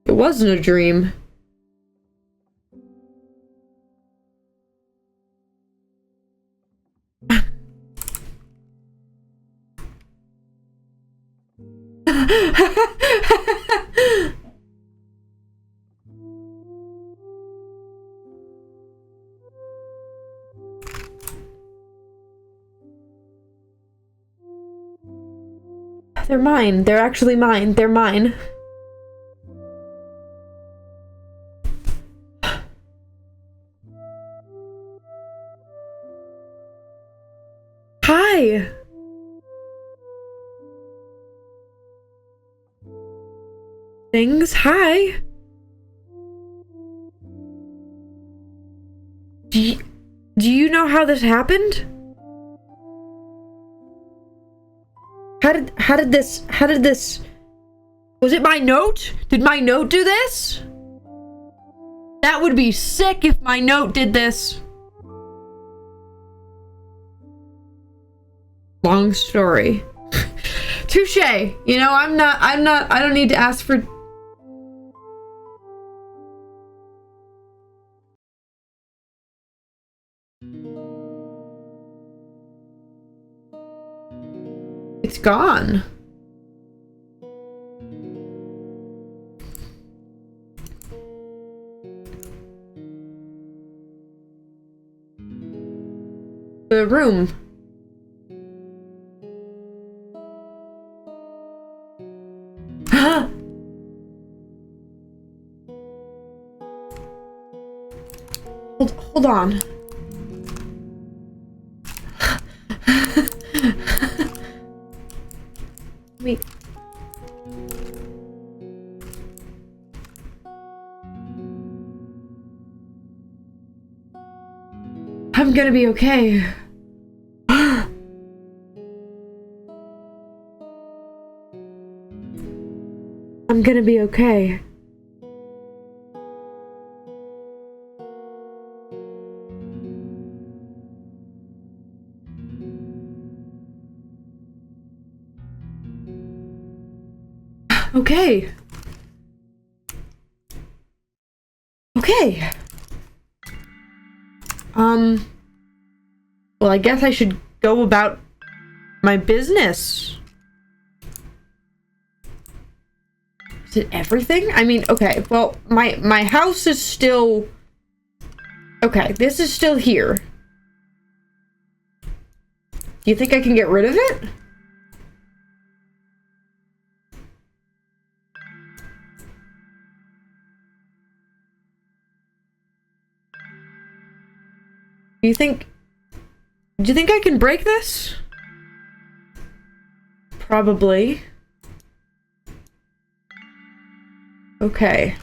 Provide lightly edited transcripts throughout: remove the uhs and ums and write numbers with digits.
It wasn't a dream. They're mine. They're actually mine. They're mine. Hi. Things. Hi. Do you know how this happened? How did this was it my note? Did my note do this? That would be sick if my note did this. Long story. Touche. You know, I don't need to ask for. It's gone. The room. Hold on. Wait. I'm gonna be okay. I'm gonna be okay. Okay. Okay. Well, I guess I should go about my business. Is it everything? I mean, okay, well, my house is still... Okay, this is still here. Do you think I can get rid of it? Do you think I can break this? Probably. Okay.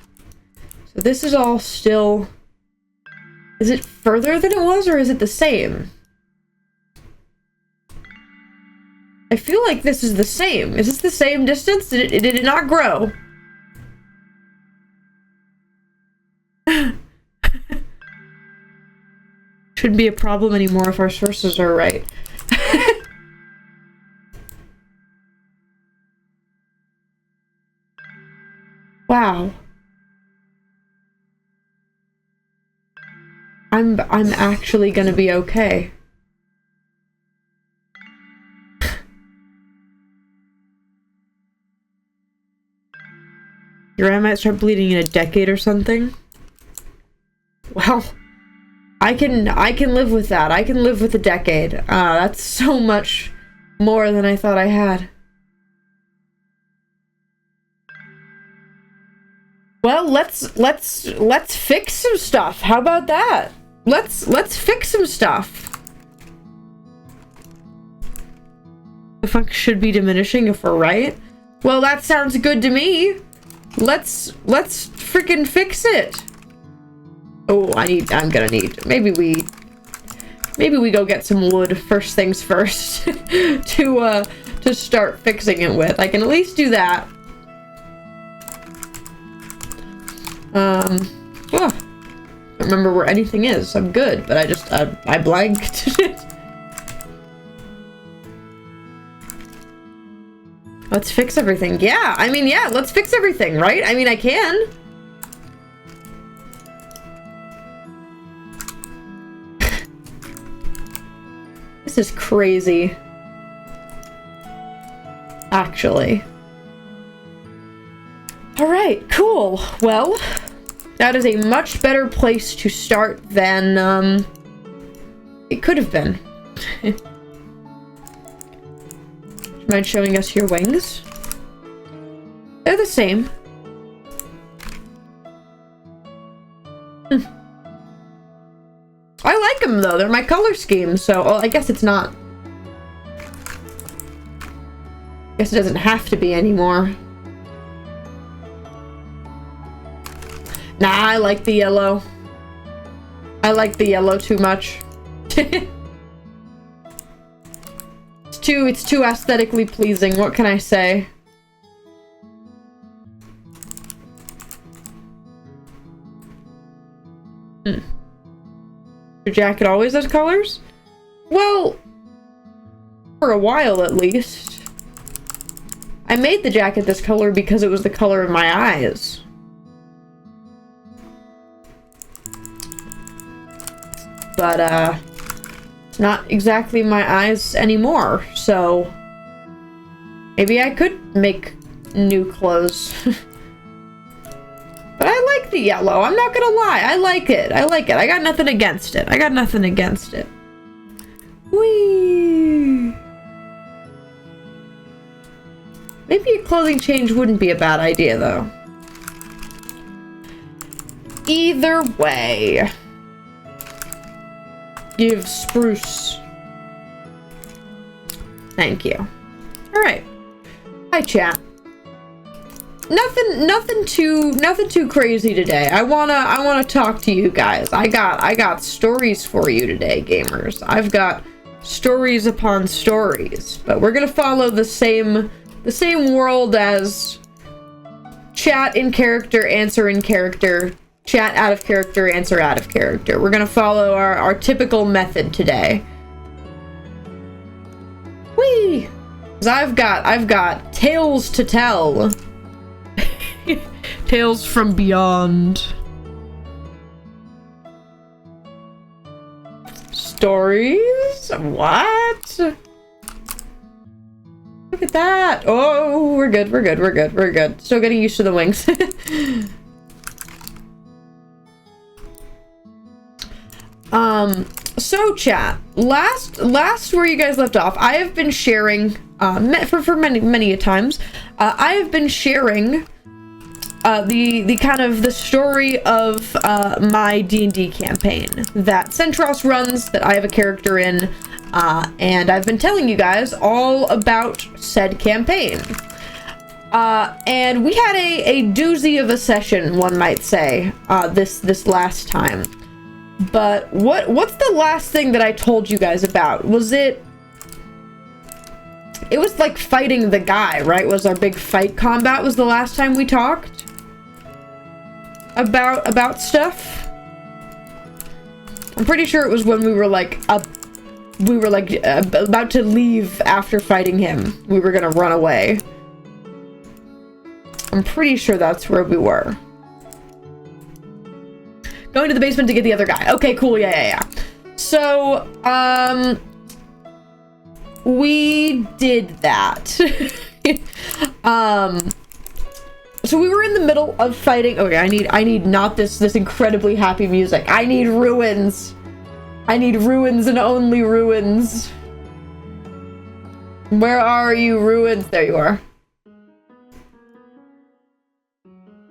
So this is all still... Is it further than it was, or is it the same? I feel like this is the same. Is this the same distance? Did it not grow? Shouldn't be a problem anymore if our sources are right. Wow. I'm actually gonna be okay. Your aunt might start bleeding in a decade or something. Well, I can live with that. I can live with a decade. That's so much more than I thought I had. Well, let's fix some stuff. How about that? Let's fix some stuff. The funk should be diminishing if we're right. Well, that sounds good to me. Let's freaking fix it. Oh, I'm gonna need, maybe we go get some wood first things first to start fixing it with. I can at least do that. Oh, I don't remember where anything is. I'm good, but I blanked it. Let's fix everything. Yeah, I mean, yeah, let's fix everything, right? I mean, I can. This is crazy. Actually. Alright, cool. Well, that is a much better place to start than, it could have been. Mind showing us your wings? They're the same. I like them though, they're my color scheme, so well, I guess it's not. I guess it doesn't have to be anymore. Nah, I like the yellow. I like the yellow too much. It's too aesthetically pleasing, what can I say? Your jacket always has colors? Well, for a while at least. I made the jacket this color because it was the color of my eyes. But, it's not exactly my eyes anymore, so maybe I could make new clothes. But I like the yellow, I'm not gonna lie, I like it, I like it. I got nothing against it, I got nothing against it. Whee! Maybe a clothing change wouldn't be a bad idea, though. Either way. Give spruce. Thank you. Alright. Hi, chat. Nothing too crazy today. I wanna talk to you guys. I got stories for you today, gamers. I've got stories upon stories. But we're gonna follow the same world as chat in character, answer in character, chat out of character, answer out of character. We're gonna follow our typical method today. Whee! 'Cause I've got tales to tell. Tales from beyond. Stories? What? Look at that. Oh, we're good, we're good, we're good, we're good. Still getting used to the wings. So chat, last where you guys left off, I have been sharing, for many a times, I have been sharing, the kind of the story of, my D&D campaign that Centros runs, that I have a character in, and I've been telling you guys all about said campaign. And we had a doozy of a session, one might say, this last time. But what's the last thing that I told you guys about? Was it was like fighting the guy, right? Was our big fight combat was the last time we talked about stuff? I'm pretty sure it was when we were like about to leave after fighting him. We were gonna run away. I'm pretty sure that's where we were. Going to the basement to get the other guy. Okay, cool. Yeah. So, we did that. So we were in the middle of fighting. Okay, I need not this incredibly happy music. I need ruins. I need ruins and only ruins. Where are you, ruins? There you are.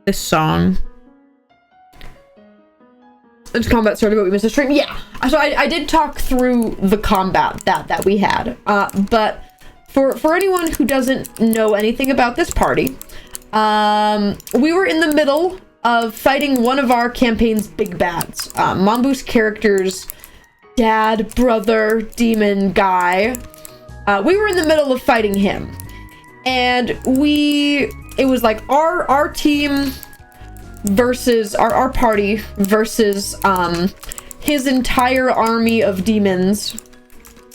This song. It's combat started, but we missed a stream. Yeah, so I did talk through the combat that we had. But for anyone who doesn't know anything about this party, we were in the middle of fighting one of our campaign's big bads. Mambu's character's dad, brother, demon guy. We were in the middle of fighting him. And it was like our team versus our party versus his entire army of demons.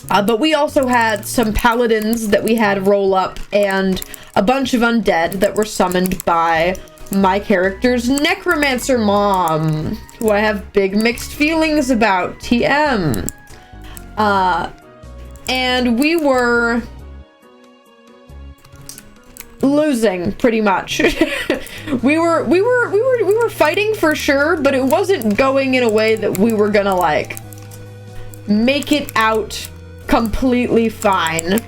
But we also had some paladins that we had roll up and a bunch of undead that were summoned by my character's necromancer mom, who I have big mixed feelings about, TM. And we were losing pretty much. we were fighting for sure, but it wasn't going in a way that we were gonna like make it out completely fine.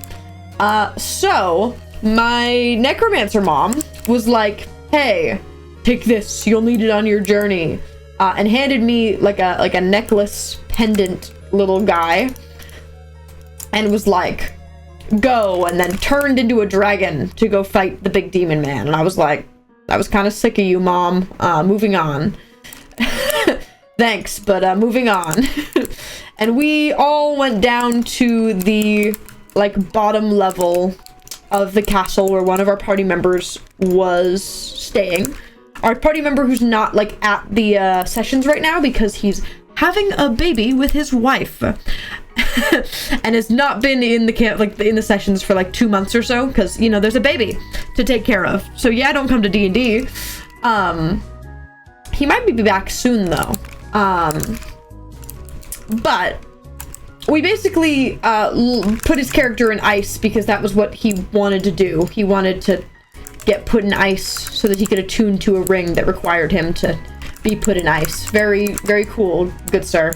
So my necromancer mom was like, hey, take this, you'll need it on your journey, and handed me like a necklace pendant little guy, and was like, go, and then turned into a dragon to go fight the big demon man. And I was like, I was kind of sick of you, mom. Moving on. Thanks, but moving on. And we all went down to the like bottom level of the castle where one of our party members was staying. Our party member who's not like at the sessions right now because he's having a baby with his wife. And has not been in the camp, like in the sessions for like 2 months or so, because you know there's a baby to take care of. So yeah, don't come to D&D. He might be back soon though. But we basically put his character in ice because that was what he wanted to do. He wanted to get put in ice so that he could attune to a ring that required him to be put in ice. Very, very cool, good sir.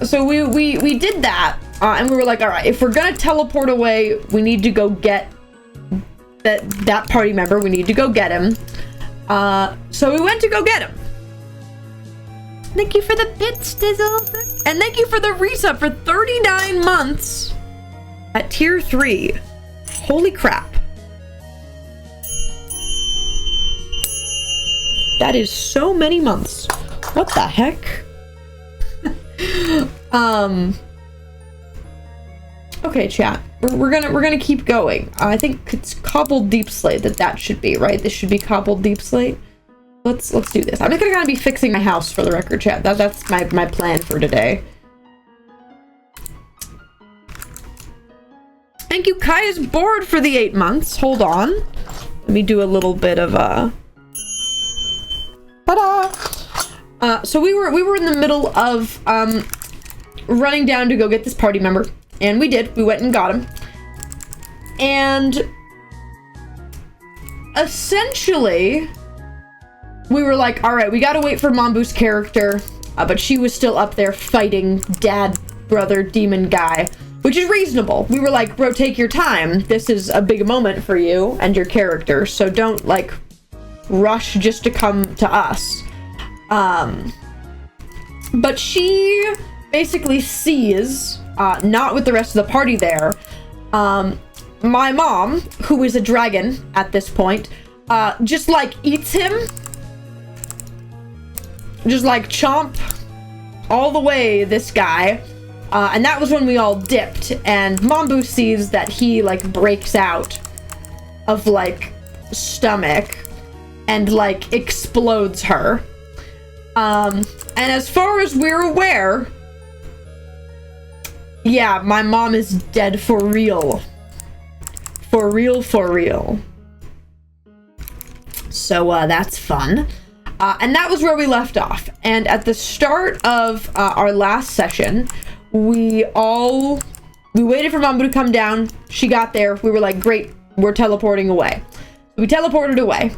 So we did that, and we were like, all right, if we're gonna teleport away, we need to go get that party member. We need to go get him. So we went to go get him. Thank you for the bits, Dizzle. And thank you for the resub for 39 months at tier 3. Holy crap. That is so many months. What the heck? Okay, chat. We're gonna keep going. I think it's cobbled deep slate that should be, right? This should be cobbled deep slate. Let's do this. I'm just gonna be fixing my house for the record, chat. That's my plan for today. Thank you, Kaya's board, for the 8 months. Hold on. Let me do a little bit of ta-da! So we were in the middle of running down to go get this party member, and we did. We went and got him, and essentially we were like, all right, we gotta wait for Mambu's character, but she was still up there fighting dad brother demon guy, which is reasonable. We were like, bro, take your time. This is a big moment for you and your character, so don't like rush just to come to us. But she basically sees, not with the rest of the party there, my mom, who is a dragon at this point, just like eats him. Just like chomp all the way, this guy. And that was when we all dipped, and Mambu sees that he like breaks out of like stomach and like explodes her. And as far as we're aware, yeah, my mom is dead for real. For real, for real. So, that's fun. And that was where we left off. And at the start of our last session, we waited for Mambu to come down. She got there. We were like, great, we're teleporting away. We teleported away.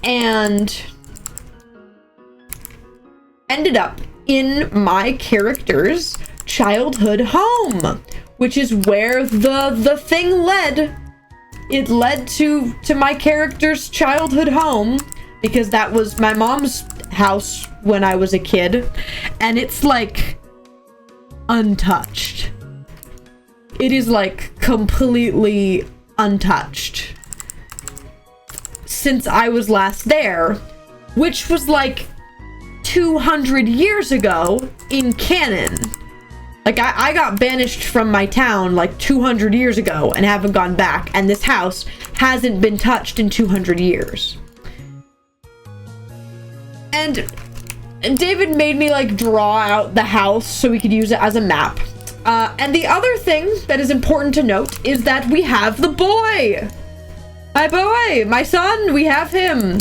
And ended up in my character's childhood home, which is where the thing led. It led to my character's childhood home, because that was my mom's house when I was a kid, and it's like untouched. It is like completely untouched since I was last there, which was like 200 years ago in canon. Like I got banished from my town like 200 years ago and haven't gone back, and this house hasn't been touched in 200 years. And David made me like draw out the house so we could use it as a map. And the other thing that is important to note is that we have the boy. My boy, my son, we have him.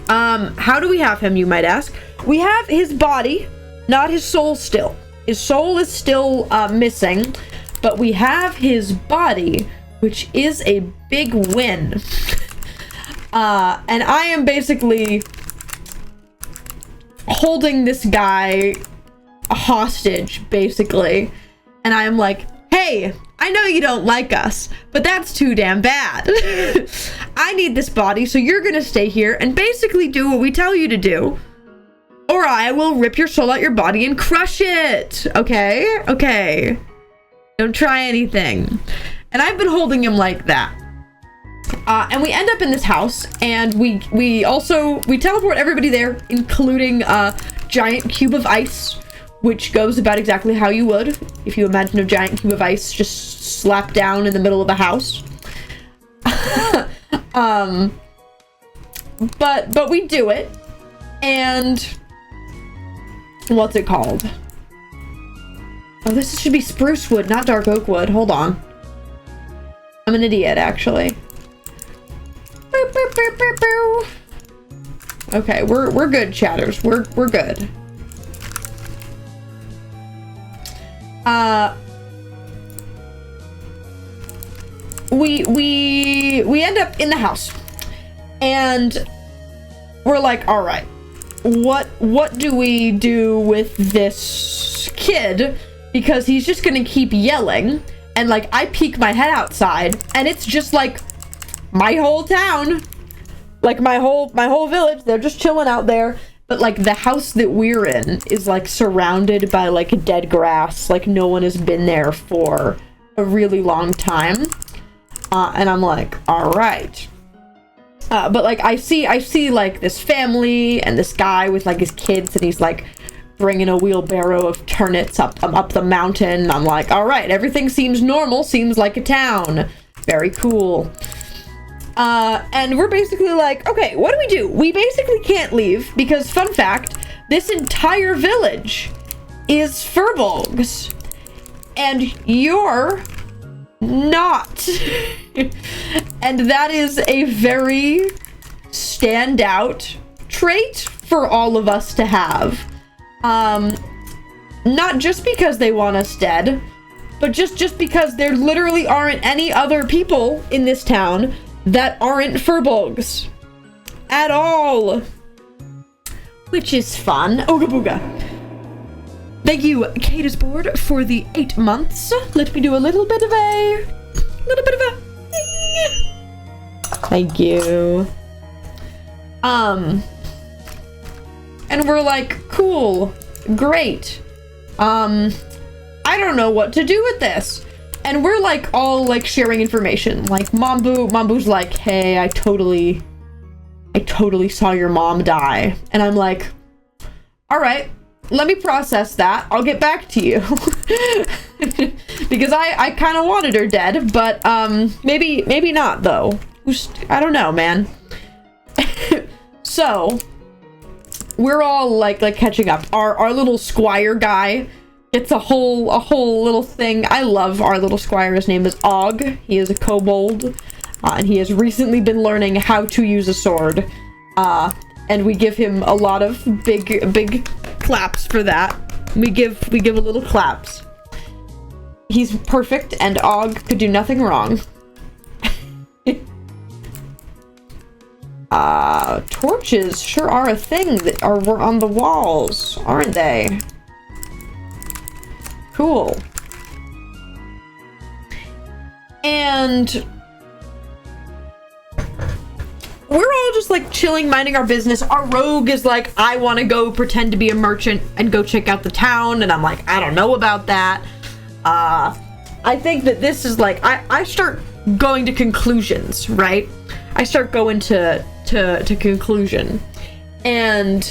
How do we have him, you might ask? We have his body, not his soul still. His soul is still missing, but we have his body, which is a big win. And I am basically holding this guy hostage, basically. And I am like, hey, I know you don't like us, but that's too damn bad. I need this body, so you're gonna stay here and basically do what we tell you to do, or I will rip your soul out your body and crush it. Okay? Okay. Don't try anything. And I've been holding him like that. And we end up in this house, and we teleport everybody there, including a giant cube of ice, which goes about exactly how you would if you imagine a giant cube of ice just slapped down in the middle of a house. But we do it, and what's it called? Oh, this should be spruce wood, not dark oak wood. Hold on. I'm an idiot, actually. Boop, boop, boop, boop, boop. Okay, we're good, chatters. We're good. We end up in the house, and we're like, all right, what do we do with this kid? Because he's just gonna keep yelling, and like I peek my head outside, and it's just like my whole town, like my whole village. They're just chilling out there. But like the house that we're in is like surrounded by like dead grass. Like no one has been there for a really long time. And I'm like, all right. But like I see like this family and this guy with like his kids, and he's like bringing a wheelbarrow of turnips up the mountain. I'm like, all right, everything seems normal. Seems like a town. Very cool. And we're basically like, okay, what do we do? We basically can't leave because, fun fact, this entire village is Furbolgs, and you're not. And that is a very standout trait for all of us to have. Not just because they want us dead, but just because there literally aren't any other people in this town that aren't Furbolgs at all, which is fun. Ooga booga. Thank you, Kata's board, for the 8 months. Let me do a little bit of a thank you. And we're like, cool, great. I don't know what to do with this. And we're like all like sharing information. Like Mambu's like, hey, I totally saw your mom die. And I'm like, all right, let me process that. I'll get back to you. Because I kind of wanted her dead, but maybe not though. I don't know, man. So we're all like catching up. Our little squire guy gets a whole little thing. I love our little squire. His name is Og. He is a kobold, and he has recently been learning how to use a sword. And we give him a lot of big claps for that. We give a little claps. He's perfect, and Og could do nothing wrong. Torches sure are a thing that were on the walls, aren't they? Cool. And we're all just like chilling, minding our business. Our rogue is like, I want to go pretend to be a merchant and go check out the town. And I'm like, I don't know about that. I think that this is like, I start going to conclusions, right? I start going to conclusion. And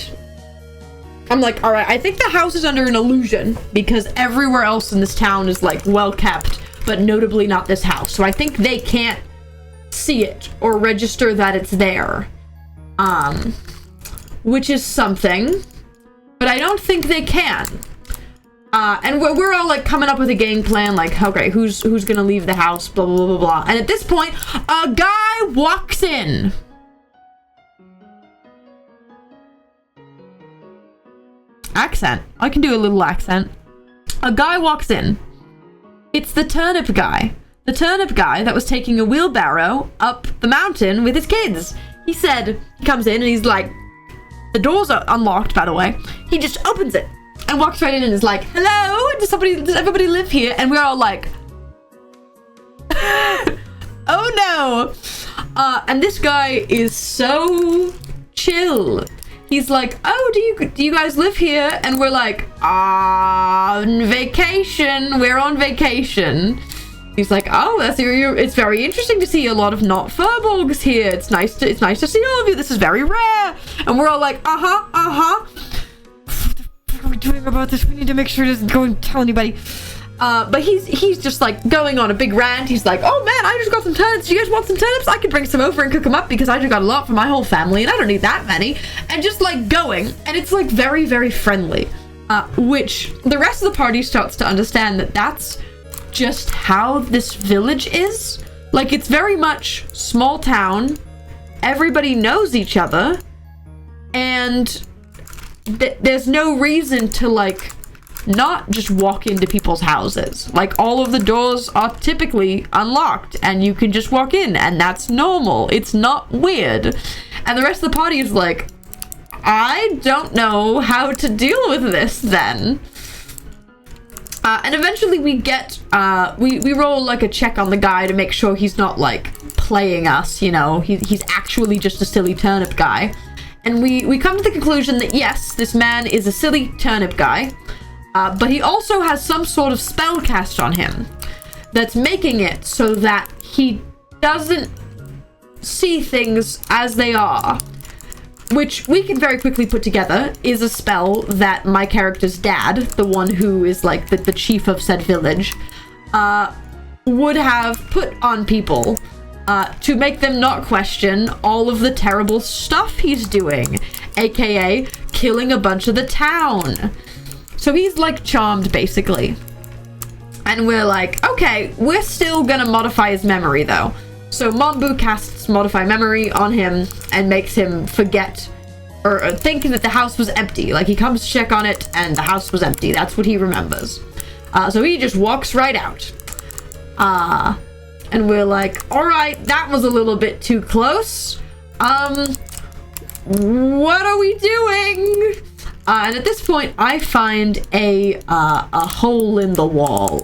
I'm like, all right, I think the house is under an illusion because everywhere else in this town is like well kept, but notably not this house. So I think they can't see it or register that it's there. Which is something, but I don't think they can. And we're all like coming up with a game plan, like, okay, who's gonna leave the house, blah, blah, blah, blah. And at this point, a guy walks in. Accent. I can do a little accent. A guy walks in. It's the turnip guy. The turnip guy that was taking a wheelbarrow up the mountain with his kids. He said, he comes in and he's like, the doors are unlocked, by the way. He just opens it and walks right in and is like, hello, does everybody live here? And we're all like, oh no. And this guy is so chill. He's like, oh, do you guys live here? And we're like, on vacation. We're on vacation. He's like, oh, it's very interesting to see a lot of not furbolgs here. It's nice to see all of you. This is very rare. And we're all like, what are we doing about this? We need to make sure he doesn't go and tell anybody. But he's just like going on a big rant. He's like, oh man, I just got some turnips. Do you guys want some turnips? I can bring some over and cook them up because I just got a lot for my whole family and I don't need that many. And just like going, and it's like very, very friendly. Which the rest of the party starts to understand that that's just how this village is. Like, it's very much small town. Everybody knows each other. And there's no reason to like not just walk into people's houses. Like, all of the doors are typically unlocked and you can just walk in and that's normal. It's not weird. And the rest of the party is like, I don't know how to deal with this then. And eventually we get, we roll like a check on the guy to make sure he's not like playing us, you know, he's actually just a silly turnip guy. And we come to the conclusion that yes, this man is a silly turnip guy. But he also has some sort of spell cast on him that's making it so that he doesn't see things as they are, which we can very quickly put together is a spell that my character's dad, the one who is like the chief of said village, would have put on people to make them not question all of the terrible stuff he's doing, aka killing a bunch of the town. So he's like charmed basically. And we're like, okay, we're still gonna modify his memory though. So Mambu casts modify memory on him and makes him forget or think that the house was empty. Like, he comes to check on it and the house was empty. That's what he remembers. So he just walks right out. And we're like, all right, that was a little bit too close. What are we doing? And at this point, I find a hole in the wall.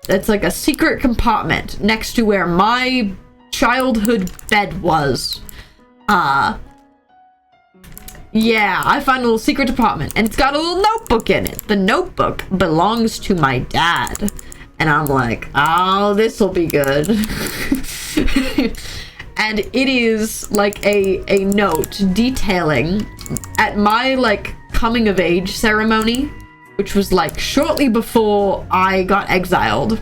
It's like a secret compartment next to where my childhood bed was. Yeah, I find a little secret compartment, and it's got a little notebook in it. The notebook belongs to my dad. And I'm like, oh, this'll be good. And it is like a note detailing at my like coming of age ceremony, which was like shortly before I got exiled.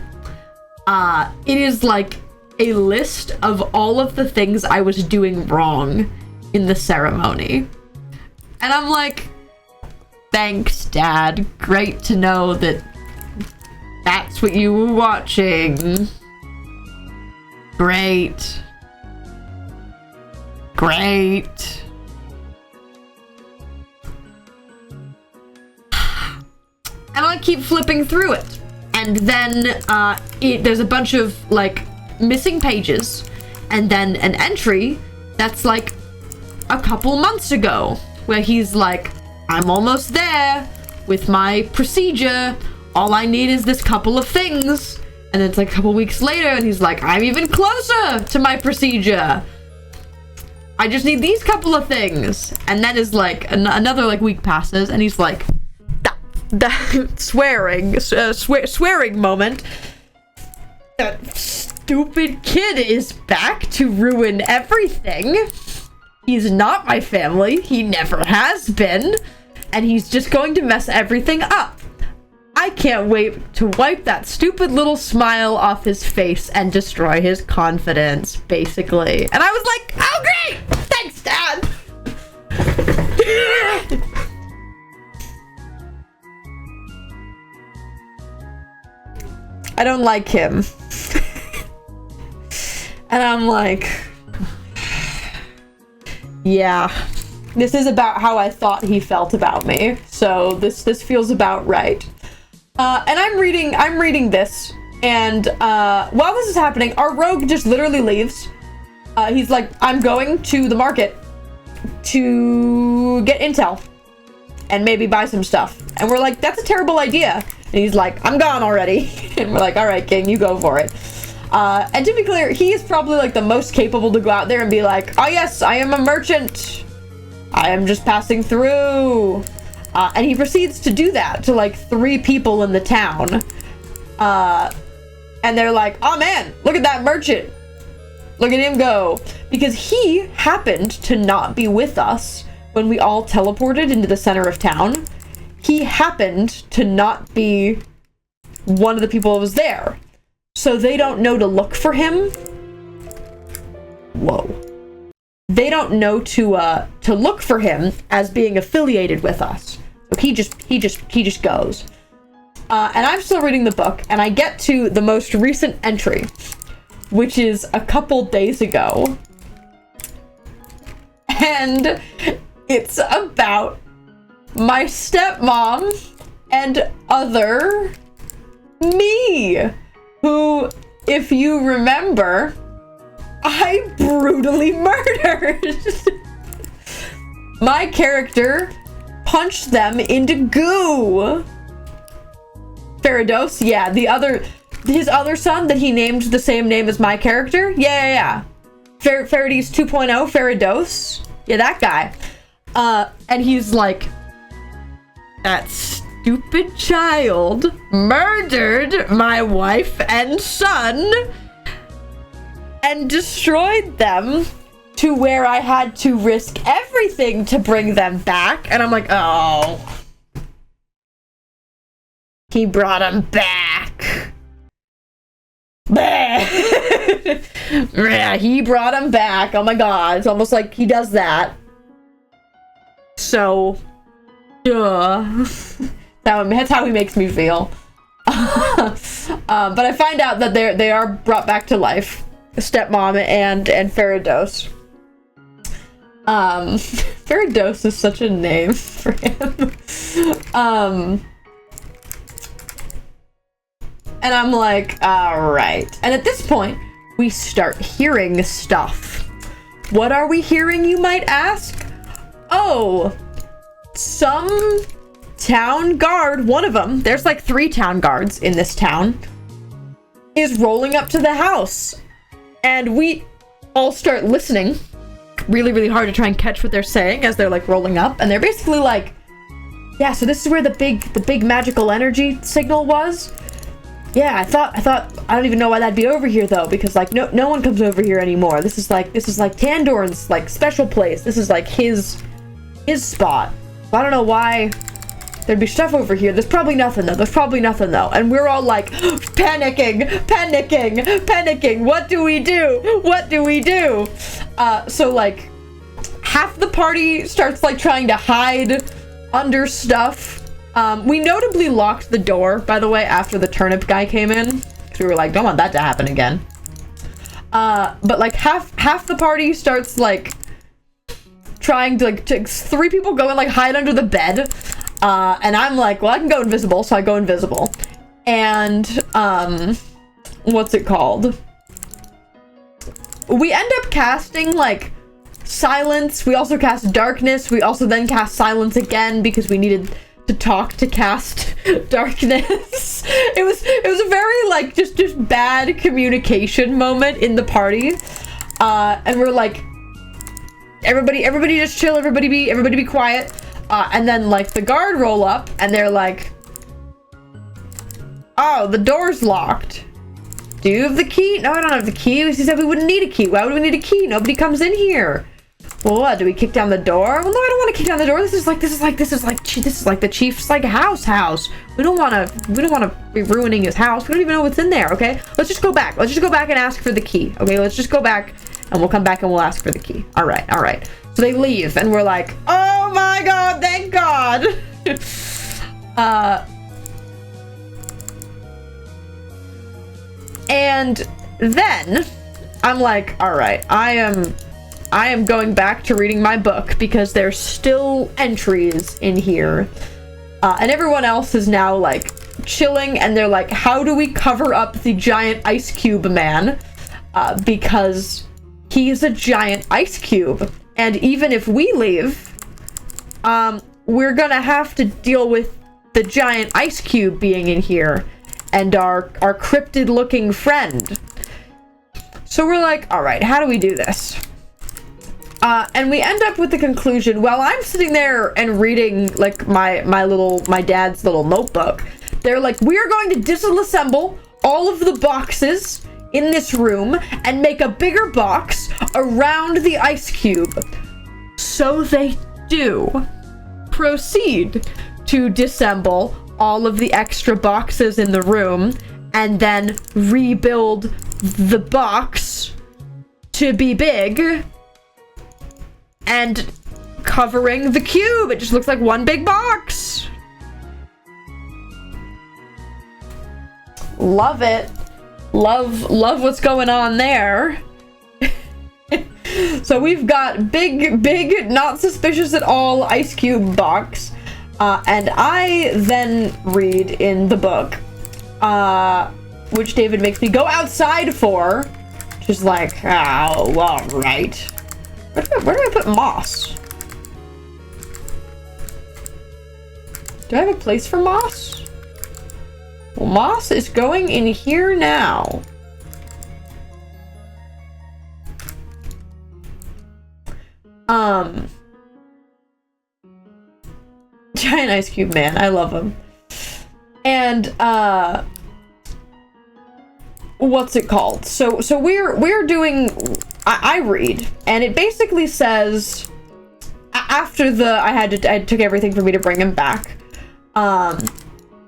It is like a list of all of the things I was doing wrong in the ceremony. And I'm like, thanks, Dad. Great to know that that's what you were watching. Great. Great. And I keep flipping through it. And then there's a bunch of like missing pages. And then an entry that's like a couple months ago, where he's like, I'm almost there with my procedure. All I need is this couple of things. And then it's like a couple weeks later and he's like, I'm even closer to my procedure. I just need these couple of things. And then is like another like week passes and he's like, that swearing moment. That stupid kid is back to ruin everything. He's not my family. He never has been. And he's just going to mess everything up. I can't wait to wipe that stupid little smile off his face and destroy his confidence, basically. And I was like, oh great! Thanks, Dad! I don't like him. And I'm like, yeah, this is about how I thought he felt about me. So this feels about right. And I'm reading this, and while this is happening, our rogue just literally leaves. He's like, I'm going to the market to get intel and maybe buy some stuff. And we're like, that's a terrible idea. And he's like, I'm gone already. And we're like, all right, King, you go for it. And to be clear, he is probably like the most capable to go out there and be like, oh yes, I am a merchant. I am just passing through. And he proceeds to do that to like 3 people in the town. And they're like, oh man, look at that merchant. Look at him go. Because he happened to not be with us when we all teleported into the center of town. He happened to not be one of the people that was there. So they don't know to look for him. Whoa. They don't know to look for him as being affiliated with us. So he just goes. And I'm still reading the book, and I get to the most recent entry, which is a couple days ago. And it's about my stepmom and other me, who, if you remember, I brutally murdered. My character punched them into goo. Farados, yeah, his other son that he named the same name as my character. Yeah. Farades 2.0, Farados. Yeah, that guy. And he's like, that stupid child murdered my wife and son and destroyed them to where I had to risk everything to bring them back. And I'm like, oh. He brought him back. Yeah, he brought him back. Oh my god, it's almost like he does that. So, that's how he makes me feel. But I find out that they are brought back to life. Stepmom and Farados. Farados is such a name for him. And I'm like, all right. And at this point, we start hearing stuff. What are we hearing, you might ask? Oh, some town guard, one of them, there's like 3 town guards in this town, is rolling up to the house. And we all start listening really, really hard to try and catch what they're saying as they're like rolling up. And they're basically like, yeah, so this is where the big magical energy signal was. Yeah, I thought I don't even know why that'd be over here though, because like no one comes over here anymore. This is like Tandorn's like special place. This is like his spot. So I don't know why there'd be stuff over here. There's probably nothing though. And we're all like panicking. What do we do? So like half the party starts like trying to hide under stuff. We notably locked the door, by the way, after the turnip guy came in, because we were like, don't want that to happen again. But like half the party starts like trying to 3 people go and like hide under the bed. And I'm like, well, I can go invisible, so I go invisible. And what's it called? We end up casting like silence. We also cast darkness. We also then cast silence again because we needed to talk to cast darkness. It was a very like just bad communication moment in the party. And we're like, everybody just chill, everybody be quiet. And then like the guard roll up and they're like, oh, the door's locked. Do you have the key? No, I don't have the key. He said we wouldn't need a key. Why would we need a key? Nobody comes in here. Well, what, do we kick down the door? Well, no, I don't want to kick down the door. This is like the chief's like house. We don't want to be ruining his house. We don't even know what's in there. Okay, let's just go back. Let's just go back and ask for the key. Okay, let's just go back and we'll come back and we'll ask for the key. All right. So they leave and we're like, oh my god, thank god. And then I'm like, all right, I am going back to reading my book because there's still entries in here. And everyone else is now like chilling, and they're like, how do we cover up the giant ice cube man? Because he's a giant ice cube. And even if we leave, we're gonna have to deal with the giant ice cube being in here and our cryptid looking friend. So we're like, all right, how do we do this? And we end up with the conclusion, while I'm sitting there and reading like my dad's little notebook, they're like, we are going to disassemble all of the boxes in this room and make a bigger box around the ice cube. So they do proceed to disassemble all of the extra boxes in the room and then rebuild the box to be big and covering the cube. It just looks like one big box. Love it. Love what's going on there. So we've got big, not suspicious at all ice cube box. And I then read in the book, which David makes me go outside for. Just like, oh, all right. Where do I put moss? Do I have a place for moss? Well, moss is going in here now. Giant ice cube man, I love him. And what's it called? So we're doing, I read, and it basically says, after I took everything for me to bring him back.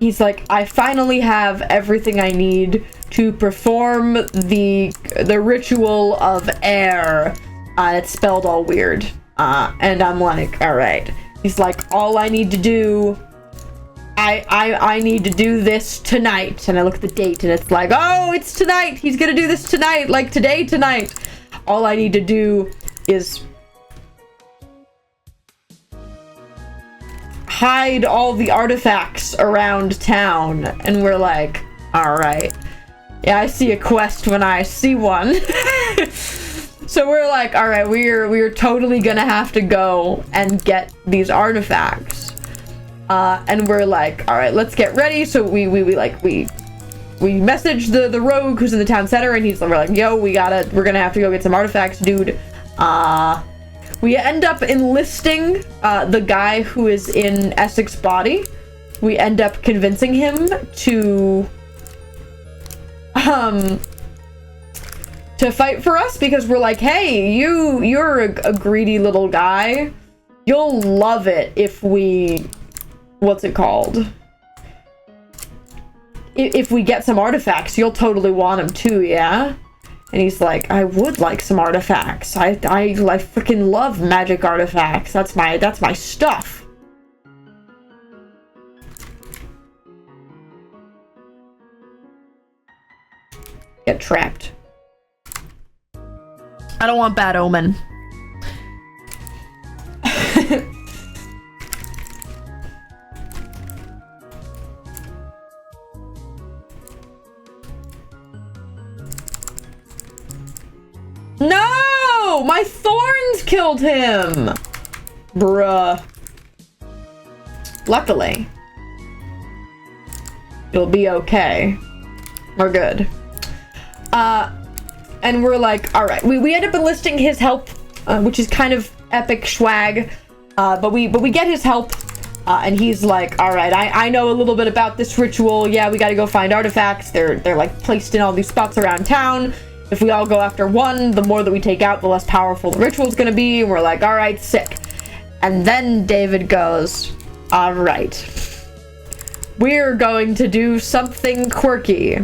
He's like, I finally have everything I need to perform the ritual of air. It's spelled all weird. And I'm like, all right. He's like, all I need to do, I need to do this tonight. And I look at the date and it's like, oh, it's tonight. He's gonna do this tonight, like today, tonight. All I need to do is hide all the artifacts around town. And we're like, all right. Yeah, I see a quest when I see one. So we're like, all right, we're totally gonna have to go and get these artifacts. And we're like, all right, let's get ready. So we message the rogue who's in the town center, and we're like, yo, we're gonna have to go get some artifacts, dude. We end up enlisting the guy who is in Essex Body. We end up convincing him to fight for us, because we're like, hey, you're a greedy little guy. You'll love it if we, what's it called? If we get some artifacts, you'll totally want them too, yeah? And he's like, I would like some artifacts. I freaking love magic artifacts. That's my stuff. Get trapped. I don't want bad omen. No! My thorns killed him! Bruh. Luckily, you'll be okay. We're good. And we're like, all right. We end up enlisting his help, which is kind of epic swag. But we get his help, and he's like, all right, I know a little bit about this ritual. Yeah, we got to go find artifacts. They're like placed in all these spots around town. If we all go after one, the more that we take out, the less powerful the ritual's gonna be. And we're like, all right, sick. And then David goes, all right, we're going to do something quirky.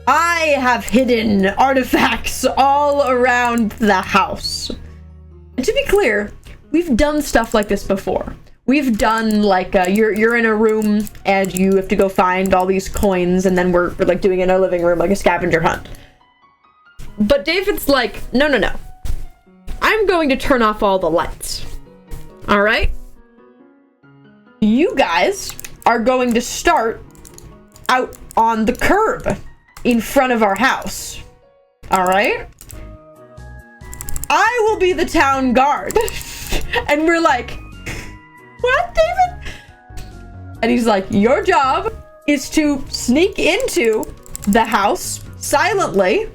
I have hidden artifacts all around the house. And to be clear, we've done stuff like this before. we've done like you're in a room and you have to go find all these coins, and then we're like doing it in our living room like a scavenger hunt. But David's like, no, I'm going to turn off all the lights. All right, you guys are going to start out on the curb in front of our house. All right, I will be the town guard. And we're like, what, David? And he's like, your job is to sneak into the house silently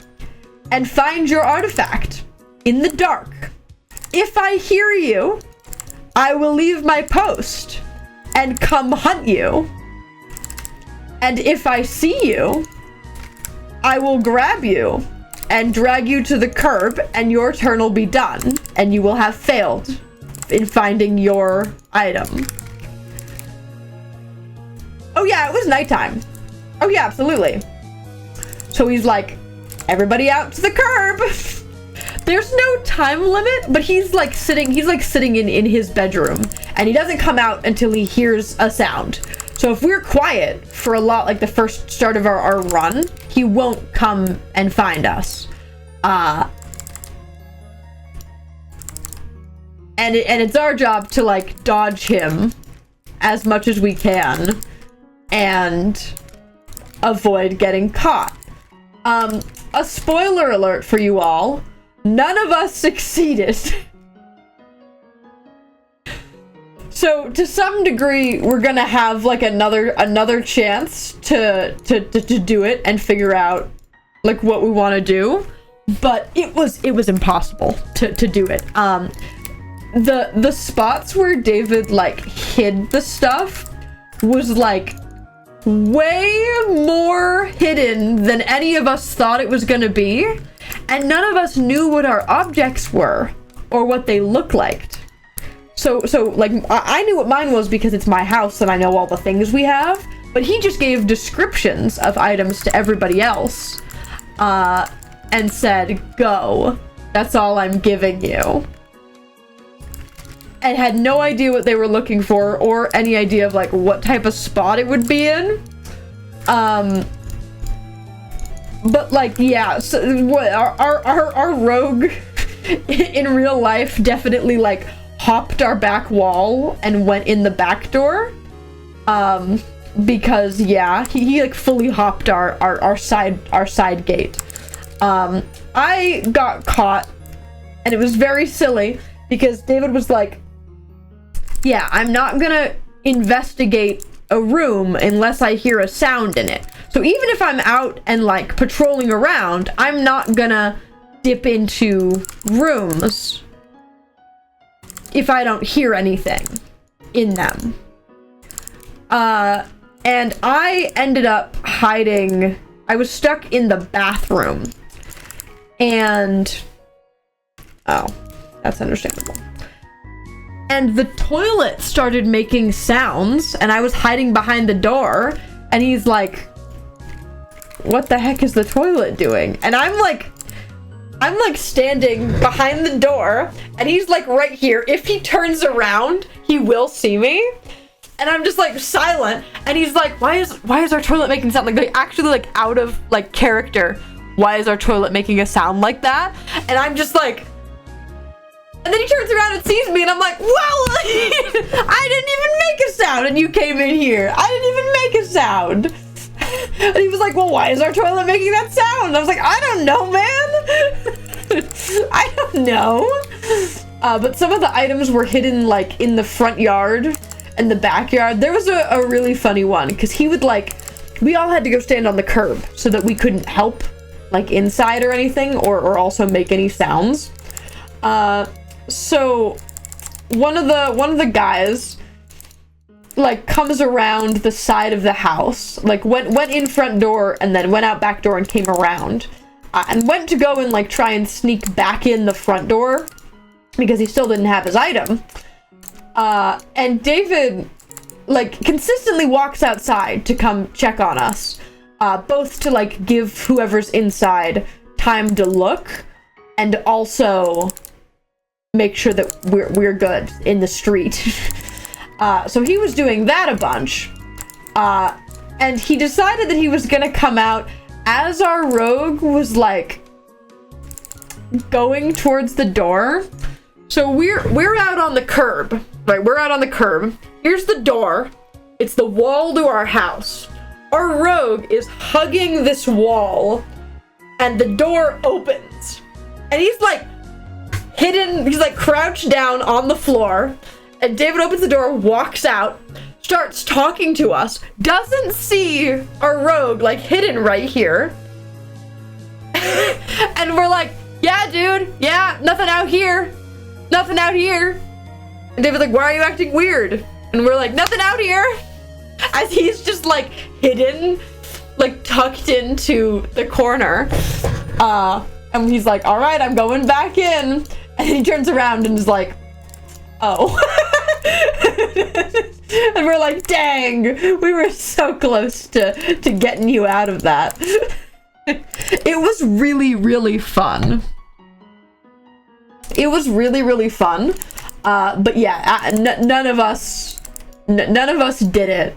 and find your artifact in the dark. If I hear you, I will leave my post and come hunt you. And if I see you, I will grab you and drag you to the curb, and your turn will be done, and you will have failed in finding your item. Oh yeah, it was nighttime. Oh yeah, absolutely. So he's like, everybody out to the curb. There's no time limit, but he's like sitting in his bedroom, and he doesn't come out until he hears a sound. So if we're quiet for a lot, like the first start of our run, he won't come and find us. And it's our job to like dodge him as much as we can and avoid getting caught. A spoiler alert for you all. None of us succeeded. So to some degree, we're gonna have like another chance to do it and figure out like what we want to do, but it was impossible to do it. The spots where David like hid the stuff was like way more hidden than any of us thought it was gonna be, and none of us knew what our objects were or what they looked like. So like I knew what mine was because it's my house and I know all the things we have, but he just gave descriptions of items to everybody else and said, go, that's all I'm giving you. And had no idea what they were looking for or any idea of like what type of spot it would be in. But like, yeah, so what our rogue in real life definitely like hopped our back wall and went in the back door. Because yeah, he like fully hopped our side gate. I got caught and it was very silly because David was like, yeah, I'm not gonna investigate a room unless I hear a sound in it. So even if I'm out and like patrolling around, I'm not gonna dip into rooms if I don't hear anything in them. And I ended up hiding. I was stuck in the bathroom. And oh, that's understandable. And the toilet started making sounds, and I was hiding behind the door, and he's like, what the heck is the toilet doing? And I'm like standing behind the door, and he's like right here. If he turns around, he will see me. And I'm just like silent, and he's like, why is our toilet making sound? Like actually like out of like character. Why is our toilet making a sound like that? And I'm just like, and then he turns around and sees me, and I'm like, well, I didn't even make a sound, and you came in here. I didn't even make a sound. And he was like, well, why is our toilet making that sound? And I was like, I don't know, man. I don't know. But some of the items were hidden like in the front yard and the backyard. There was a really funny one because he would like, we all had to go stand on the curb so that we couldn't help like inside or anything or also make any sounds. So one of the guys like comes around the side of the house, like went in front door and then went out back door and came around and went to go and like try and sneak back in the front door because he still didn't have his item. And David like consistently walks outside to come check on us, both to like give whoever's inside time to look and also make sure that we're good in the street. So he was doing that a bunch. And he decided that he was gonna come out as our rogue was like going towards the door. So we're out on the curb, right? We're out on the curb. Here's the door. It's the wall to our house. Our rogue is hugging this wall and the door opens. And he's like hidden, he's like crouched down on the floor. And David opens the door, walks out, starts talking to us, doesn't see our rogue like hidden right here. And we're like, yeah, dude, yeah, nothing out here. Nothing out here. And David's like, why are you acting weird? And we're like, nothing out here. As he's just like hidden, like tucked into the corner. And he's like, all right, I'm going back in. And he turns around and is like, oh. And we're like, dang, we were so close to getting you out of that. It was really, really fun. It was really, really fun. But yeah, none of us did it.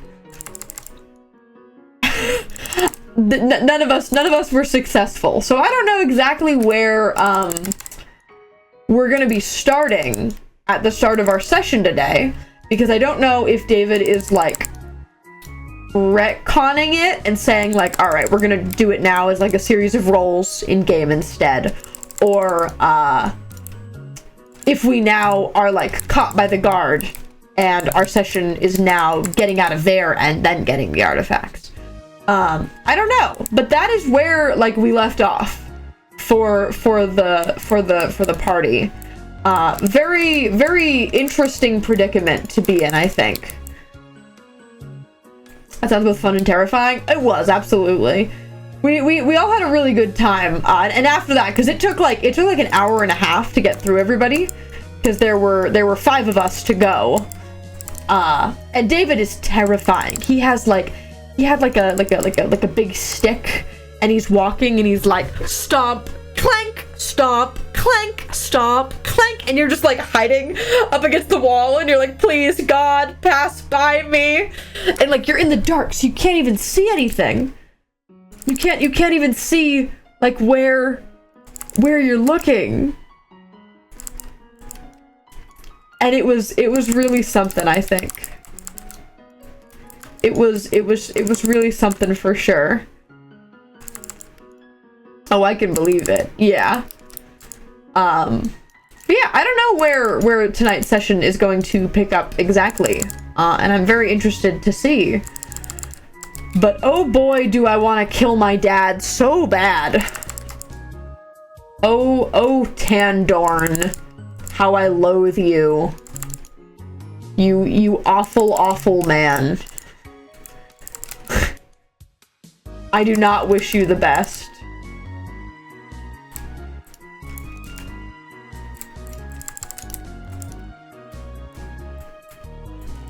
None of us were successful. So I don't know exactly where we're gonna be starting at the start of our session today, because I don't know if David is like retconning it and saying like, all right, we're gonna do it now as like a series of roles in game instead, or if we now are like caught by the guard and our session is now getting out of there and then getting the artifacts. I don't know, but that is where like we left off for the party. Very, very interesting predicament to be in, I think. That sounds both fun and terrifying. It was, absolutely. We all had a really good time. And after that, because it took like an hour and a half to get through everybody, because there were 5 of us to go. And David is terrifying. He had like a big stick, and he's walking and he's like, stomp, clank, stomp, clank, stomp, clank, and you're just like hiding up against the wall and you're like, please God, pass by me. And like you're in the dark, so you can't even see anything. You can't even see like where you're looking. And it was really something, I think. It was really something for sure. Oh, I can believe it. Yeah. But yeah, I don't know where tonight's session is going to pick up exactly. And I'm very interested to see. But oh boy, do I want to kill my dad so bad. Oh, Tandorn. How I loathe you. You awful, awful man. I do not wish you the best.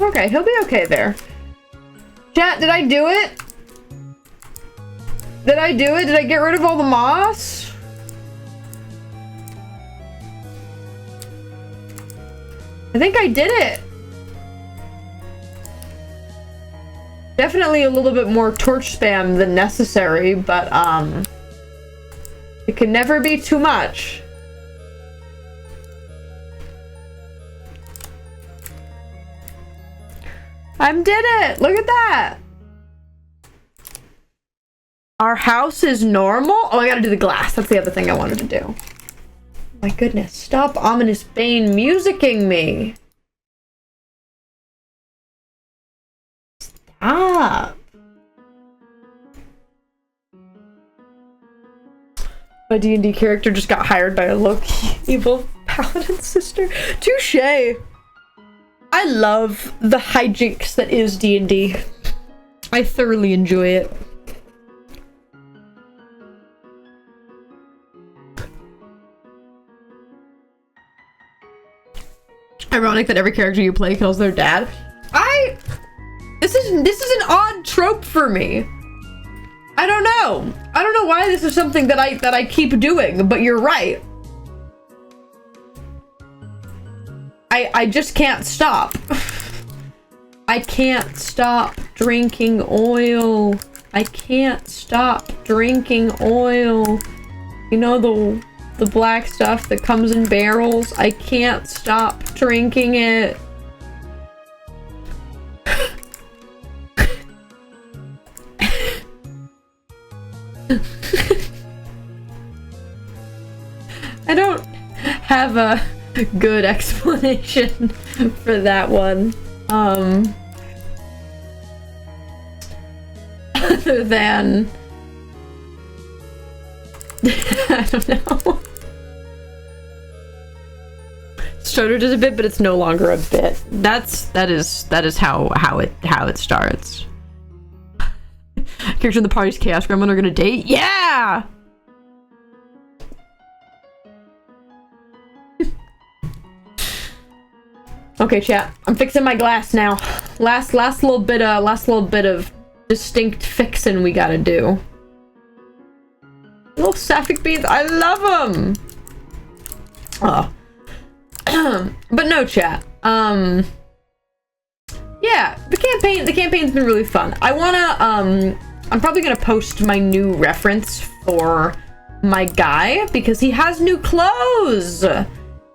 Okay, he'll be okay there. Chat, did I do it? Did I do it? Did I get rid of all the moss? I think I did it. Definitely a little bit more torch spam than necessary, but it can never be too much. I did it! Look at that! Our house is normal? Oh, I gotta do the glass. That's the other thing I wanted to do. My goodness, stop Ominous Bane musicking me. Stop. My D&D character just got hired by a low-key evil paladin sister. Touché. I love the hijinks that is D&D. I thoroughly enjoy it. Ironic that every character you play kills their dad. This is an odd trope for me. I don't know. I don't know why this is something that I keep doing, but you're right. I just can't stop. I can't stop drinking oil. I can't stop drinking oil. You know, the black stuff that comes in barrels? I can't stop drinking it. I don't have a good explanation for that one. Other than I don't know. Started as a bit, but it's no longer a bit. That is how it starts. Character in the party's Chaos Gremlin are gonna date? Yeah! Okay, chat. I'm fixing my glass now. Last little bit of distinct fixing we gotta do. Little sapphic beans, I love them. Oh. But no, chat. Yeah, the campaign's been really fun. I'm probably gonna post my new reference for my guy because he has new clothes.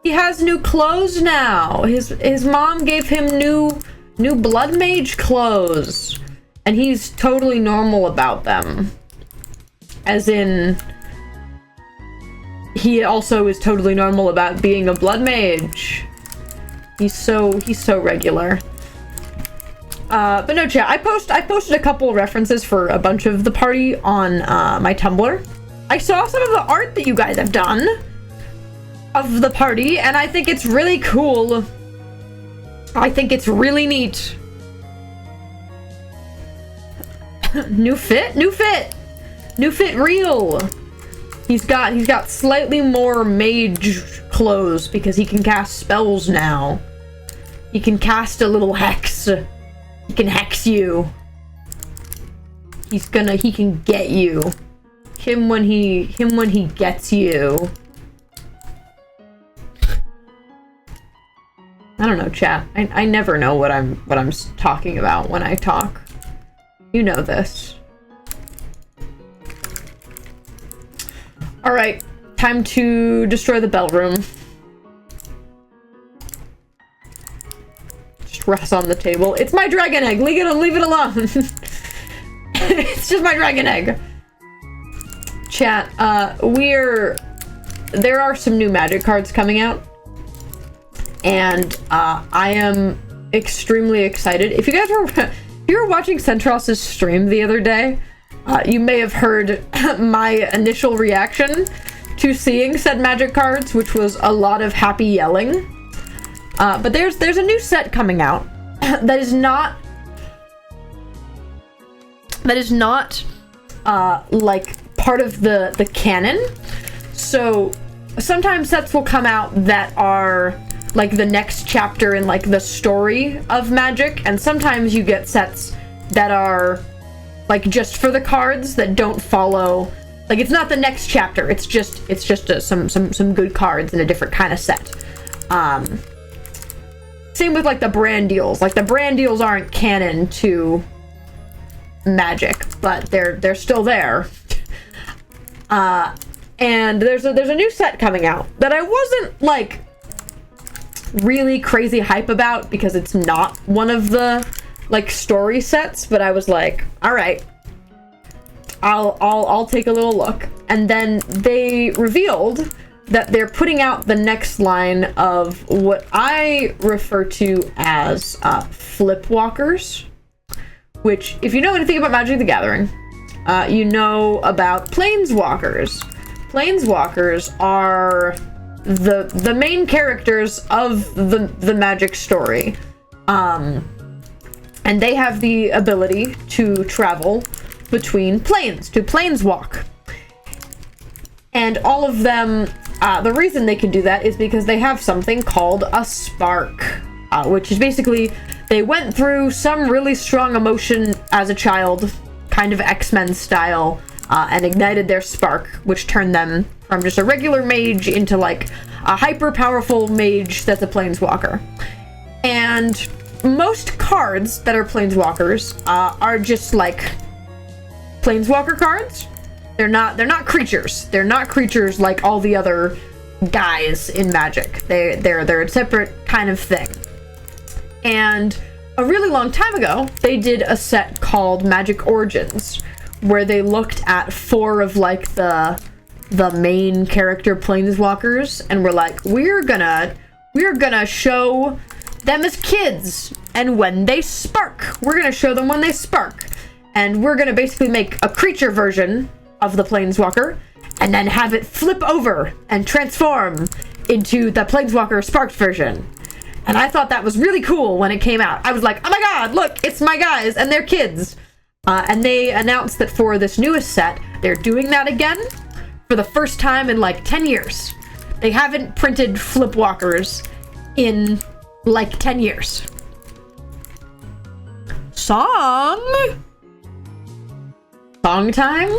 He has new clothes now. His mom gave him new blood mage clothes, and he's totally normal about them. As in, he also is totally normal about being a blood mage. He's so regular. But no, chat. I posted a couple references for a bunch of the party on my Tumblr. I saw some of the art that you guys have done of the party, and I think it's really cool. I think it's really neat. New fit real. He's got slightly more mage clothes because he can cast spells now. He can cast a little hex. He can hex you. He can get you. Him when he gets you. I don't know, chat. I never know what I'm talking about when I talk. You know this. Alright, time to destroy the bell room. Just rest on the table. It's my dragon egg! Leave it alone! It's just my dragon egg! Chat, there are some new magic cards coming out. And, I am extremely excited. If you were watching Centros's stream the other day, you may have heard my initial reaction to seeing said magic cards, which was a lot of happy yelling. But there's a new set coming out that is not like part of the canon. So sometimes sets will come out that are like the next chapter in like the story of Magic, and sometimes you get sets that are like just for the cards that don't follow, like it's not the next chapter, it's just some good cards in a different kind of set. Same with like the brand deals. Like the brand deals aren't canon to Magic, but they're still there. And there's a new set coming out that I wasn't like really crazy hype about because it's not one of the like story sets, but I was like, all right, I'll take a little look. And then they revealed that they're putting out the next line of what I refer to as flip walkers, which if you know anything about Magic the Gathering, you know about planeswalkers. Planeswalkers are the main characters of the Magic story. And they have the ability to travel between planes, to planeswalk. And all of them, the reason they can do that is because they have something called a spark, which is basically they went through some really strong emotion as a child, kind of X-Men style, and ignited their spark, which turned them from just a regular mage into like a hyper powerful mage that's a planeswalker. And most cards that are planeswalkers are just like planeswalker cards. They're not creatures. They're not creatures like all the other guys in Magic. They're a separate kind of thing. And a really long time ago, they did a set called Magic Origins, where they looked at 4 of like the main character planeswalkers and were like, we're gonna show them as kids, and when they spark, we're gonna show them when they spark, and we're gonna basically make a creature version of the planeswalker and then have it flip over and transform into the planeswalker sparked version. And I thought that was really cool when it came out. I was like, oh my god, look, it's my guys and they're kids. And they announced that for this newest set, they're doing that again for the first time in like 10 years. They haven't printed flipwalkers in like 10 years. Song time?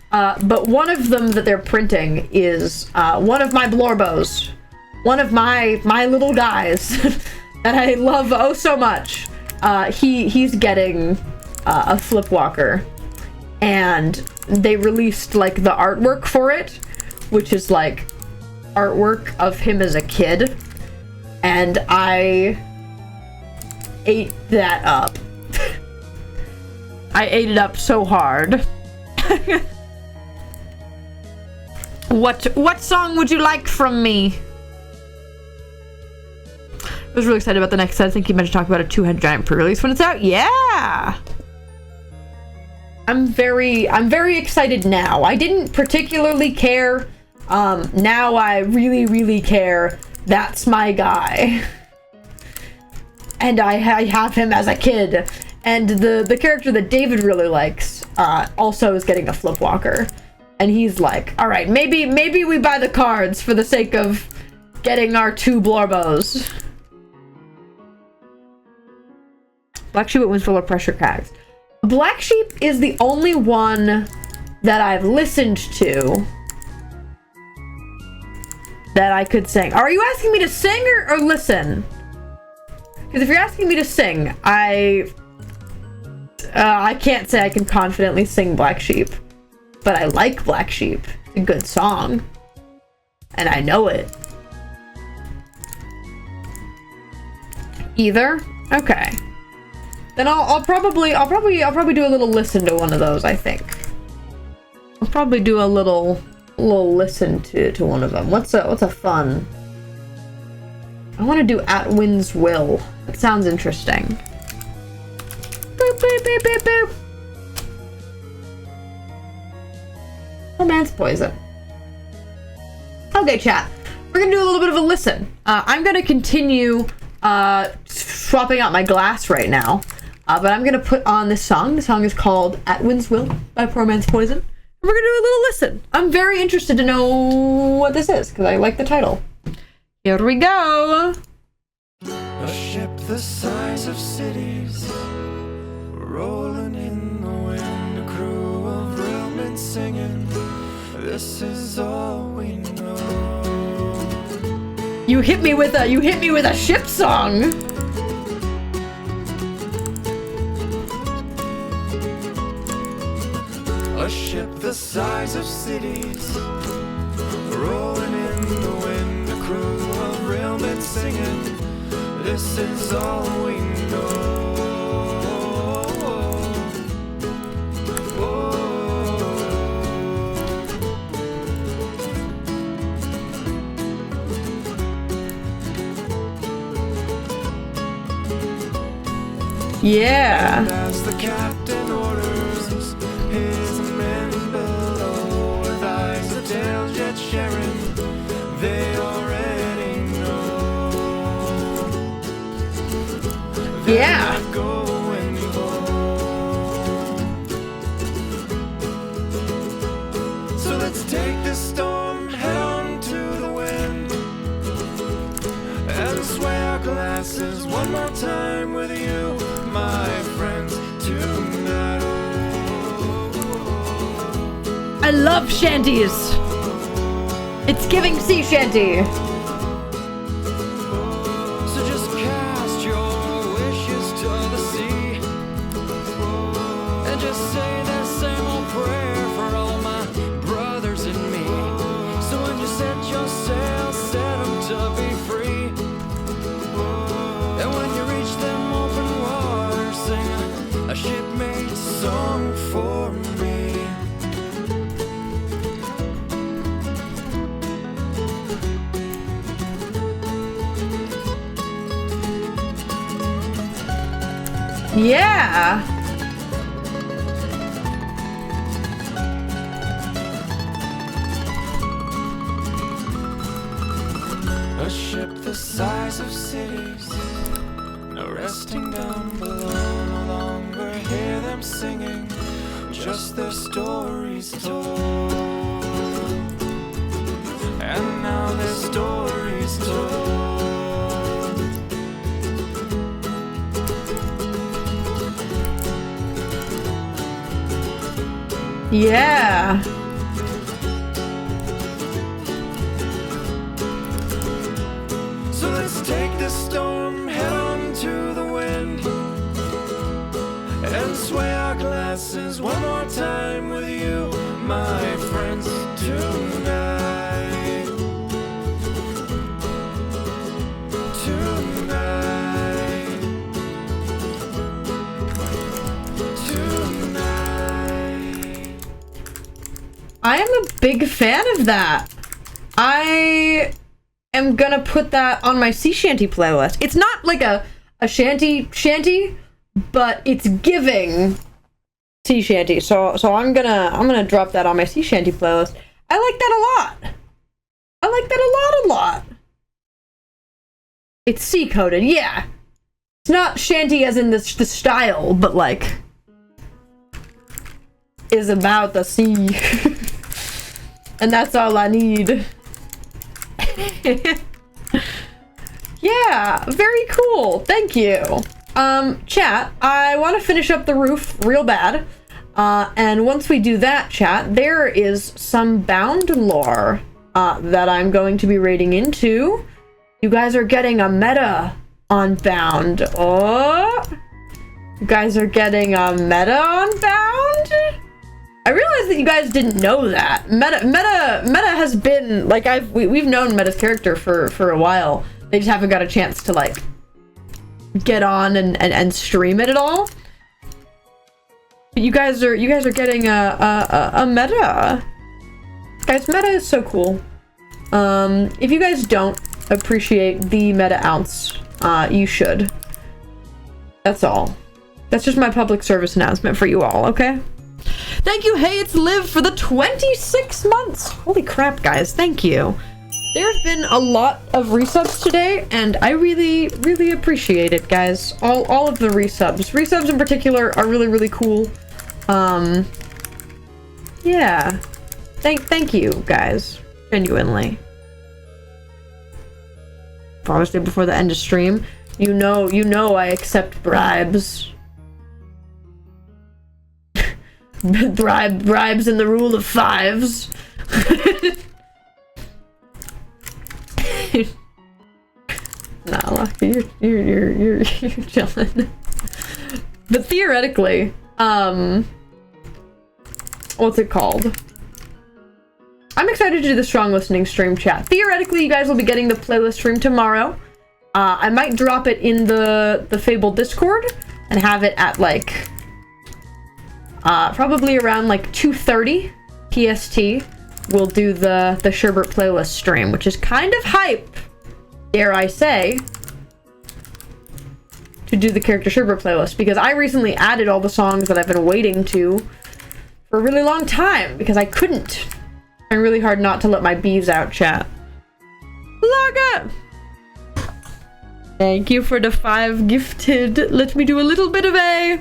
But one of them that they're printing is one of my Blorbos. One of my little guys that I love oh so much. He's getting a flipwalker. And they released like the artwork for it, which is like artwork of him as a kid. And I ate that up. I ate it up so hard. What song would you like from me? I was really excited about the next set. I think you meant to talk about a 2-head giant pre-release when it's out. Yeah! I'm very excited now. I didn't particularly care. Now I really care. That's my guy. And I have him as a kid. And the character that David really likes also is getting a flipwalker. And he's like, all right, maybe we buy the cards for the sake of getting our 2 Blorbos. Black Sheep at Windsville or Pressure Crags. Black Sheep is the only one that I've listened to that I could sing. Are you asking me to sing or listen? Because if you're asking me to sing, I can't say I can confidently sing Black Sheep. But I like Black Sheep. It's a good song. And I know it. Either? Okay. Then I'll probably do a little listen to one of those, I think. I'll probably do a little listen to one of them. What's a fun? I want to do At Wind's Will. That sounds interesting. Boop, boop, boop, boop, boop. Romance Poison. Okay, chat. We're gonna do a little bit of a listen. I'm gonna continue swapping out my glass right now. But I'm gonna put on this song. The song is called At Wind's Will by Romance Poison. We're gonna do a little listen. I'm very interested to know what this is, because I like the title. Here we go. A ship the size of cities, rolling in the wind, a crew of railmen singing, this is all we know. You hit me with a ship song. A ship the size of cities, rolling in the wind, a crew of railmen singing, this is all we know. Yeah. And as the captain orders his men below, with eyes of tails yet sharing, they already know. They're Yeah. not going home. So let's take this storm head on to the wind and sway our glasses one more time with you, my friends, tonight. I love shanties. It's giving sea shanty. So just cast your Yeah. A ship the size of cities, no resting down below, no longer hear them singing, just their stories told. And now their stories told. Yeah. So let's take this storm head on to the wind and sway our glasses one more time with you, my friends, tonight. Tonight. Tonight. I am a big fan of that. I am gonna put that on my sea shanty playlist. It's not like a shanty, but it's giving sea shanty. So I'm gonna drop that on my sea shanty playlist. I like that a lot. I like that a lot. It's sea coded, yeah. It's not shanty as in the style, but like is about the sea. And that's all I need. Yeah, very cool. Thank you. Chat, I want to finish up the roof real bad. And once we do that, chat, there is some bound lore that I'm going to be raiding into. You guys are getting a meta on bound. Oh, you guys are getting a meta on bound? I realized that you guys didn't know that. Meta has been like we've known Meta's character for a while. They just haven't got a chance to like get on and stream it at all. But you guys are getting a meta. Guys, meta is so cool. If you guys don't appreciate the meta ounce, you should. That's all. That's just my public service announcement for you all, okay? Thank you, Hey It's Liv, for the 26 months. Holy crap, guys. Thank you. There have been a lot of resubs today, and I really, really appreciate it, guys. All of the resubs. Resubs in particular are really, really cool. Yeah. Thank you, guys. Genuinely. Father's Day before the end of stream. You know I accept bribes. Bribes in the rule of fives. Nah, Lucky, you're chilling. But theoretically, what's it called? I'm excited to do the strong listening stream, chat. Theoretically, you guys will be getting the playlist stream tomorrow. I might drop it in the Fable Discord and have it at like probably around like 2:30 PST. We'll do the Sherbert playlist stream, which is kind of hype, dare I say, to do the character Sherbert playlist, because I recently added all the songs that I've been waiting to for a really long time because I couldn't. Trying really hard not to let my bees out, chat. Log up! Thank you for the 5 gifted. Let me do a little bit of a...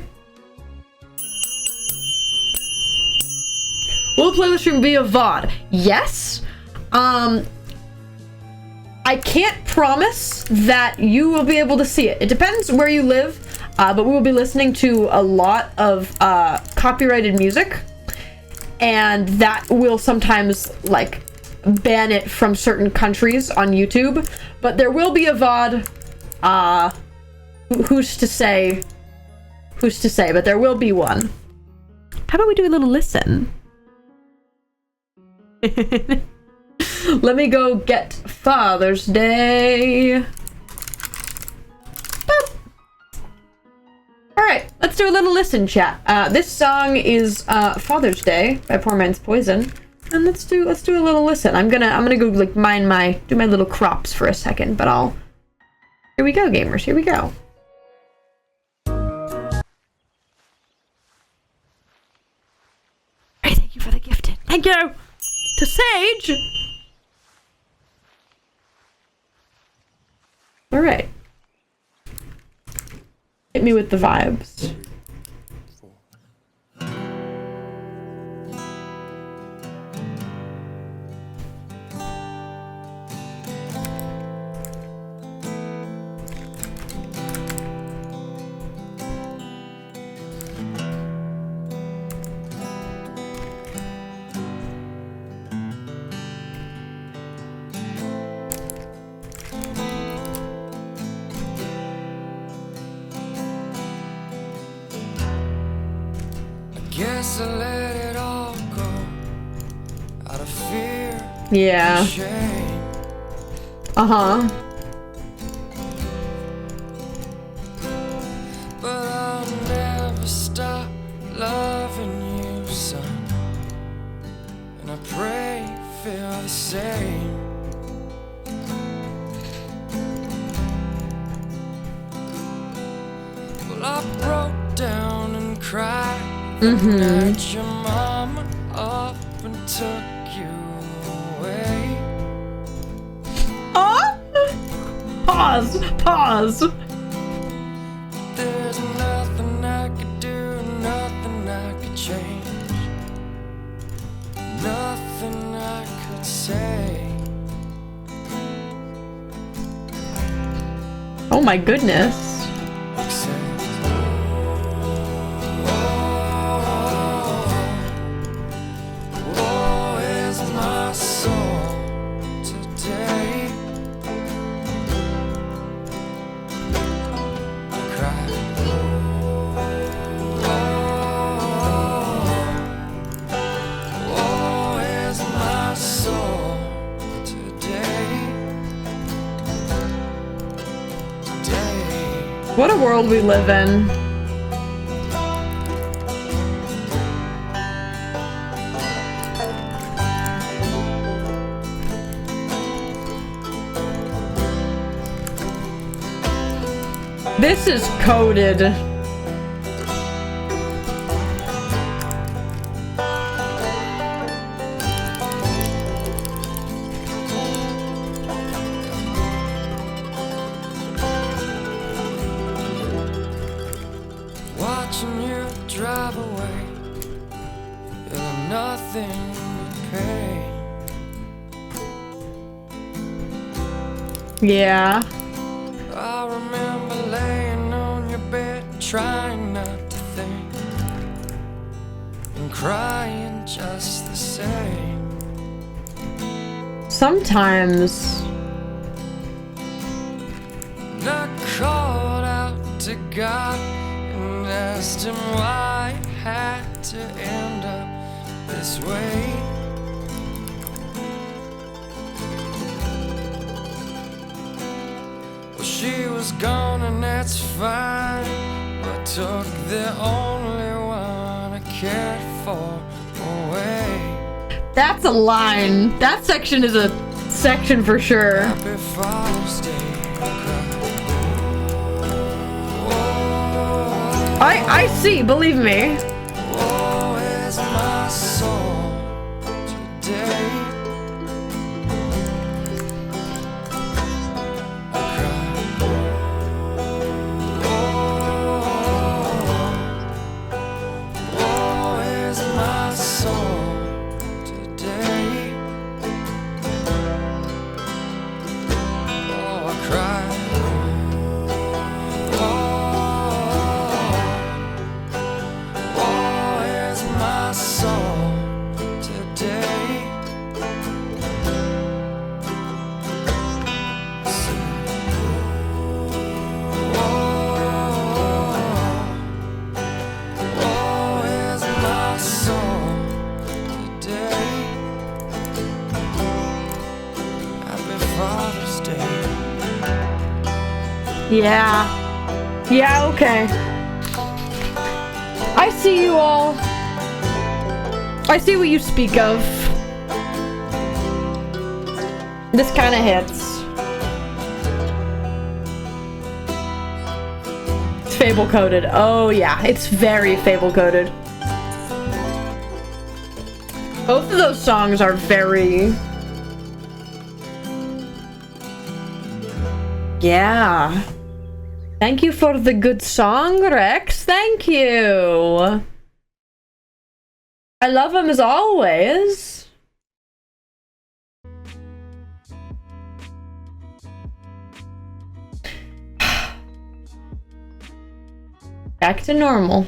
Will the playlist stream be a VOD? Yes. I can't promise that you will be able to see it. It depends where you live, but we will be listening to a lot of copyrighted music, and that will sometimes like ban it from certain countries on YouTube. But there will be a VOD. Who's to say? Who's to say? But there will be one. How about we do a little listen? Let me go get Father's Day. Boop. All right, let's do a little listen, chat. This song is Father's Day by Poor Man's Poison, and let's do a little listen. I'm gonna go like do my little crops for a second, but here we go, gamers. Here we go. Thank you to Sage. All right. Hit me with the vibes. Guess I let it all go out of fear. Yeah. And shame. Uh-huh. But I'll never stop loving you, son. And I pray you feel the same. Well, I broke down and cried. That your mama up and took you away. Oh! Pause. There's nothing I could do, nothing I could change, nothing I could say. Oh my goodness. What a world we live in. This is coded. Watching you drive away, feeling nothing but pain. Yeah. I remember laying on your bed, trying not to think, and crying just the same. Sometimes. And I called out to God and asked him why it had to end up this way. Well, she was gone and that's fine, but took the only one I cared for away. That's a line. That section is a section for sure. Happy Father's Day. I see, believe me. Oh, is my soul today? I cry. Oh, is my soul today? Oh, I cry. Yeah. Yeah, okay. I see you all. I see what you speak of. This kind of hits. It's Fable coded. Oh yeah, it's very Fable coded. Both of those songs are very... Yeah. Thank you for the good song, Rex. Thank you. I love him as always. Back to normal.